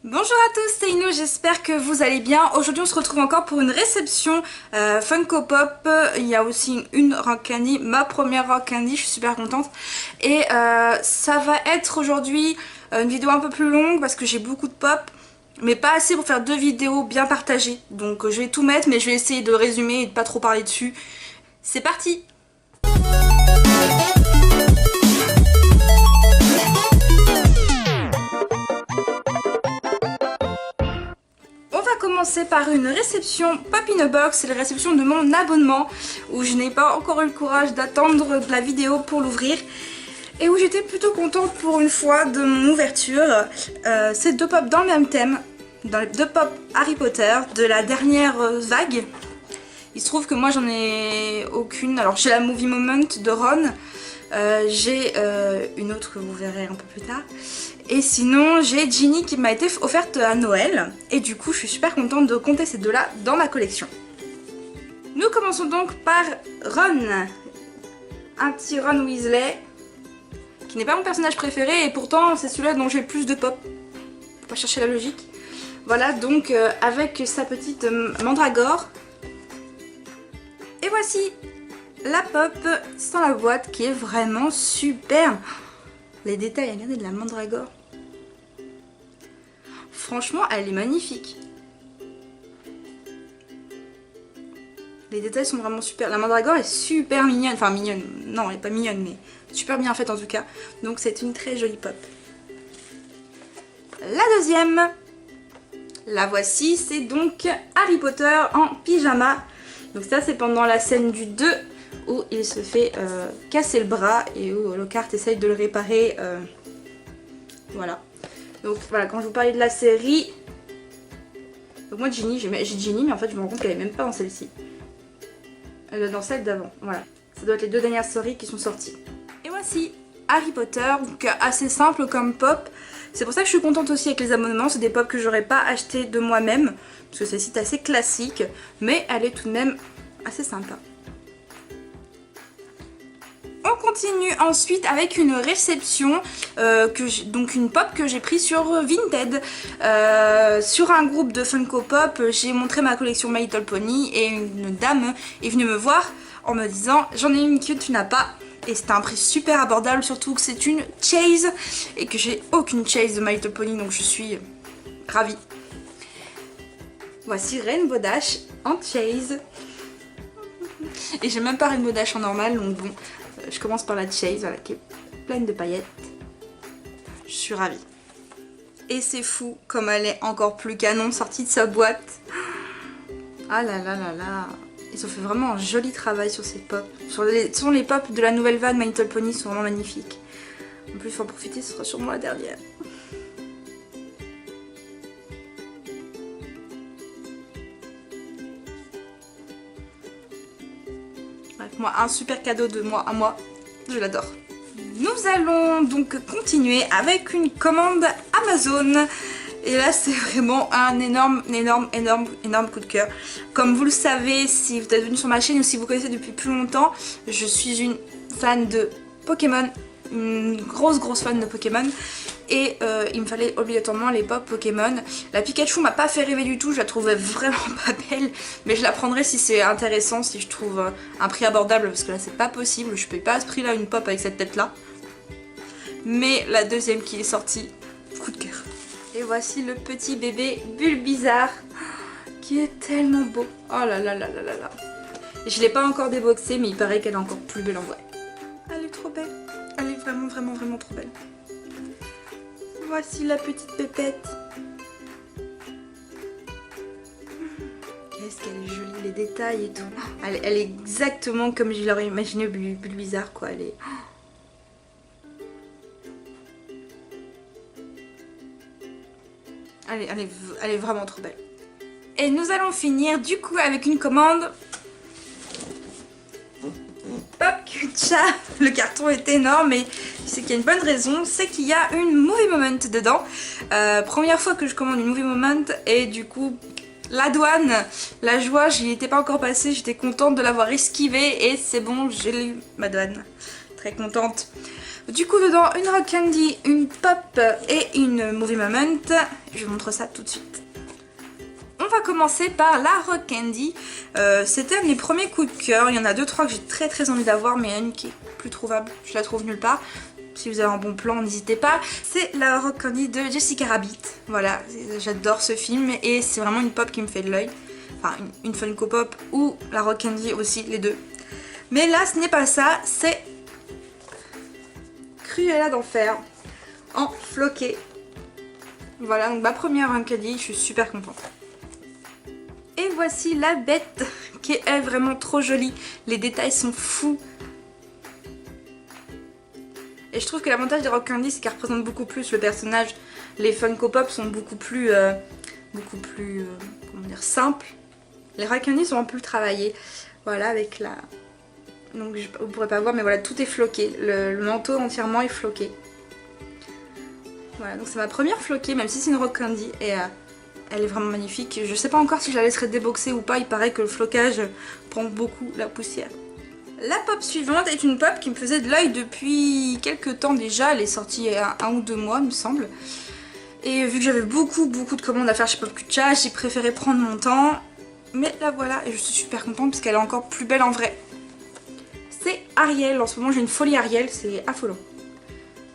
Bonjour à tous, c'est Ino, j'espère que vous allez bien. Aujourd'hui on se retrouve encore pour une réception Funko Pop. Il y a aussi une Rock Candy, ma première Rock Candy, je suis super contente. Et ça va être aujourd'hui une vidéo un peu plus longue parce que j'ai beaucoup de pop, mais pas assez pour faire deux vidéos bien partagées. Donc je vais tout mettre, mais je vais essayer de résumer et de pas trop parler dessus. C'est parti! Commencer par une réception Pop in a Box, c'est la réception de mon abonnement où je n'ai pas encore eu le courage d'attendre de la vidéo pour l'ouvrir et où j'étais plutôt contente pour une fois de mon ouverture. C'est deux pop dans le même thème, dans les deux pop Harry Potter de la dernière vague. Il se trouve que moi j'en ai aucune, alors j'ai la Movie Moment de Ron, j'ai une autre que vous verrez un peu plus tard. Et sinon j'ai Ginny qui m'a été offerte à Noël. Et du coup je suis super contente de compter ces deux-là dans ma collection. Nous commençons donc par Ron. Un petit Ron Weasley. Qui n'est pas mon personnage préféré et pourtant c'est celui-là dont j'ai le plus de pop. Faut pas chercher la logique. Voilà donc avec sa petite mandragore. Et voici la pop sans la boîte qui est vraiment super. Les détails, regardez de la mandragore. Franchement, elle est magnifique. Les détails sont vraiment super. La mandragore est super mignonne. Enfin mignonne, non elle est pas mignonne mais super bien faite en tout cas. Donc c'est une très jolie pop. La deuxième, la voici, c'est donc Harry Potter en pyjama. Donc ça c'est pendant la scène du 2 où il se fait casser le bras et où Lockhart essaye de le réparer. Voilà. Donc voilà, quand je vous parlais de la série, donc moi Ginny, j'ai Ginny mais en fait je me rends compte qu'elle est même pas dans celle-ci. Elle est dans celle d'avant, voilà. Ça doit être les deux dernières séries qui sont sorties. Et voici Harry Potter, donc assez simple comme pop. C'est pour ça que je suis contente aussi avec les abonnements, c'est des pop que j'aurais pas acheté de moi-même, parce que celle-ci est assez classique, mais elle est tout de même assez sympa. On continue ensuite avec une réception, donc une pop que j'ai pris sur Vinted. Sur un groupe de Funko Pop, j'ai montré ma collection My Little Pony et une dame est venue me voir en me disant j'en ai une que tu n'as pas. Et c'était un prix super abordable, surtout que c'est une Chase et que j'ai aucune Chase de My Little Pony donc je suis ravie. Voici Rainbow Dash en Chase. Et j'ai même pas Rainbow Dash en normal donc bon. Je commence par la Chase, voilà, qui est pleine de paillettes. Je suis ravie. Et c'est fou comme elle est encore plus canon sortie de sa boîte. Ah là là là là. Ils ont fait vraiment un joli travail sur ces pop. Sur les pop de la nouvelle vague My Little Pony sont vraiment magnifiques. En plus, il faut en profiter, ce sera sûrement la dernière. Moi, un super cadeau de moi à moi, je l'adore. Nous allons donc continuer avec une commande Amazon. Et là c'est vraiment un énorme coup de cœur. Comme vous le savez, si vous êtes venu sur ma chaîne ou si vous connaissez depuis plus longtemps, je suis une fan de Pokémon. Une grosse fan de Pokémon. Et il me fallait obligatoirement les pop Pokémon. La Pikachu m'a pas fait rêver du tout, je la trouvais vraiment pas belle. Mais je la prendrai si c'est intéressant, si je trouve un prix abordable. Parce que là c'est pas possible, je paye pas à ce prix là une pop avec cette tête là. Mais la deuxième qui est sortie, coup de cœur. Et voici le petit bébé Bulbizarre qui est tellement beau. Oh là là là là là là. Je l'ai pas encore déboxé mais il paraît qu'elle est encore plus belle en vrai. Elle est trop belle. Elle est vraiment trop belle. Voici la petite pépette. Qu'est-ce qu'elle est jolie, les détails et tout. Elle est exactement comme je l'aurais imaginé Bulbizarre quoi. Elle est... Elle est vraiment trop belle. Et nous allons finir du coup avec une commande Pop Kucha. Le carton est énorme et c'est qu'il y a une bonne raison, c'est qu'il y a une Movie Moment dedans. Première fois que je commande une Movie Moment et du coup la douane, la joie, j'y étais pas encore passée, j'étais contente de l'avoir esquivée et c'est bon, j'ai eu ma douane. Très contente. Du coup dedans une Rock Candy, une Pop et une Movie Moment. Je vous montre ça tout de suite. On va commencer par la Rock Candy. C'était un de mes premiers coups de cœur. Il y en a 2-3 que j'ai très envie d'avoir, mais il y en a une qui est plus trouvable. Je la trouve nulle part. Si vous avez un bon plan, n'hésitez pas. C'est la Rock Candy de Jessica Rabbit. Voilà, j'adore ce film et c'est vraiment une pop qui me fait de l'œil. Enfin, une Funko Pop ou la Rock Candy aussi, les deux. Mais là, ce n'est pas ça, c'est Cruella d'Enfer en floqué. Voilà, donc ma première Rock Candy, je suis super contente. Et voici la bête qui est vraiment trop jolie. Les détails sont fous. Et je trouve que l'avantage des Rock Candy, c'est qu'elle représente beaucoup plus le personnage. Les Funko Pop sont beaucoup plus comment dire, simples. Les Rock Candy sont un peu travaillés. Voilà, avec la... Donc vous pourrez pas voir, mais voilà, tout est floqué. Le manteau entièrement est floqué. Voilà, donc c'est ma première floquée, même si c'est une Rock Candy. Et elle est vraiment magnifique. Je sais pas encore si je la laisserai déboxer ou pas. Il paraît que le flocage prend beaucoup la poussière. La pop suivante est une pop qui me faisait de l'œil depuis quelques temps déjà. Elle est sortie il y a 1 ou 2 mois, il me semble. Et vu que j'avais beaucoup de commandes à faire chez Popcultcha, j'ai préféré prendre mon temps. Mais la voilà, et je suis super contente parce qu'elle est encore plus belle en vrai. C'est Ariel. En ce moment j'ai une folie Ariel, c'est affolant.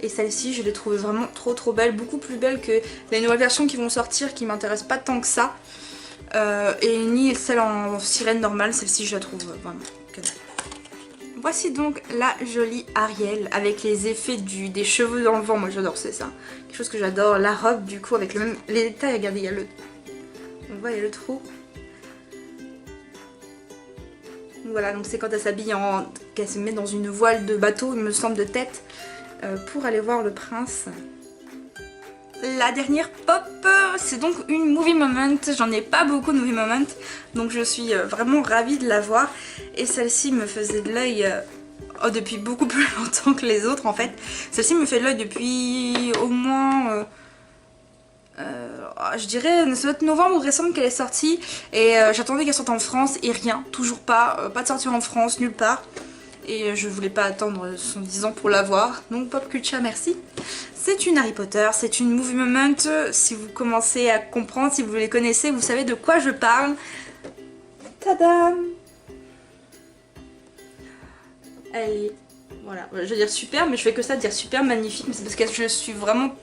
Et celle-ci, je l'ai trouvée vraiment trop belle, beaucoup plus belle que les nouvelles versions qui vont sortir, qui m'intéressent pas tant que ça. Et ni celle en sirène normale, celle-ci je la trouve vraiment que dalle. Voici donc la jolie Ariel avec les effets des cheveux dans le vent, moi j'adore, c'est ça. Quelque chose que j'adore, la robe du coup avec les détails, regardez, il y a on voit, il y a le trou. Voilà, donc c'est quand elle s'habille qu'elle se met dans une voile de bateau, il me semble, de tête. Pour aller voir le prince. La dernière pop, c'est donc une Movie Moment. J'en ai pas beaucoup de Movie Moment, donc je suis vraiment ravie de la voir. Et celle-ci me faisait de l'œil depuis beaucoup plus longtemps que les autres en fait. Celle-ci me fait de l'œil depuis au moins... je dirais, ça doit être novembre ou décembre qu'elle est sortie. Et j'attendais qu'elle sorte en France et rien, toujours pas. Pas de sortir en France, nulle part. Et je voulais pas attendre 10 ans pour la voir. Donc Popcultcha, merci. C'est une Harry Potter, c'est une Movie Moment. Si vous commencez à comprendre, si vous les connaissez, vous savez de quoi je parle. Tadam! Elle est... Voilà, je vais dire super, mais je fais que ça, dire super, magnifique. Mais c'est parce que je suis vraiment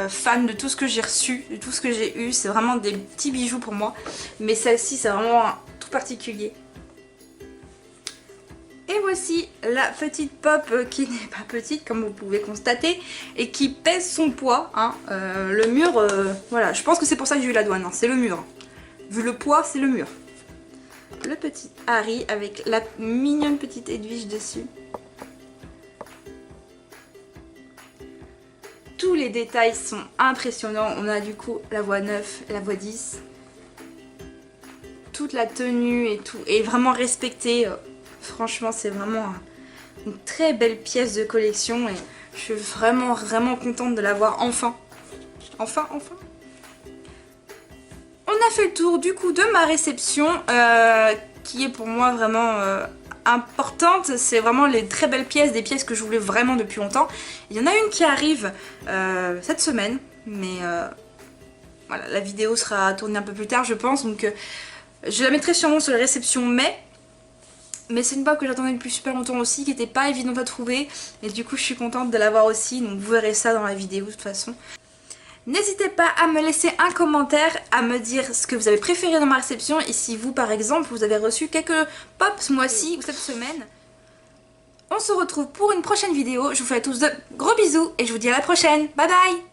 fan de tout ce que j'ai reçu, de tout ce que j'ai eu. C'est vraiment des petits bijoux pour moi. Mais celle-ci, c'est vraiment un tout particulier. Et voici la petite pop qui n'est pas petite comme vous pouvez constater et qui pèse son poids. Hein. Le mur, voilà, je pense que c'est pour ça que j'ai eu la douane, hein. C'est le mur. Vu le poids, c'est le mur. Le petit Harry avec la mignonne petite Edwige dessus. Tous les détails sont impressionnants. On a du coup la voix 9, la voix 10. Toute la tenue et tout est vraiment respectée. Franchement, c'est vraiment une très belle pièce de collection et je suis vraiment contente de l'avoir enfin. Enfin. On a fait le tour du coup de ma réception qui est pour moi vraiment importante. C'est vraiment les très belles pièces, des pièces que je voulais vraiment depuis longtemps. Il y en a une qui arrive cette semaine, mais voilà, la vidéo sera tournée un peu plus tard je pense. Donc je la mettrai sûrement sur la réception mais c'est une pop que j'attendais depuis super longtemps aussi, qui n'était pas évidente à trouver. Et du coup je suis contente de l'avoir aussi, donc vous verrez ça dans la vidéo de toute façon. N'hésitez pas à me laisser un commentaire, à me dire ce que vous avez préféré dans ma réception. Et si vous par exemple, vous avez reçu quelques pops ce mois-ci ou cette semaine. On se retrouve pour une prochaine vidéo. Je vous fais à tous de gros bisous et je vous dis à la prochaine. Bye bye!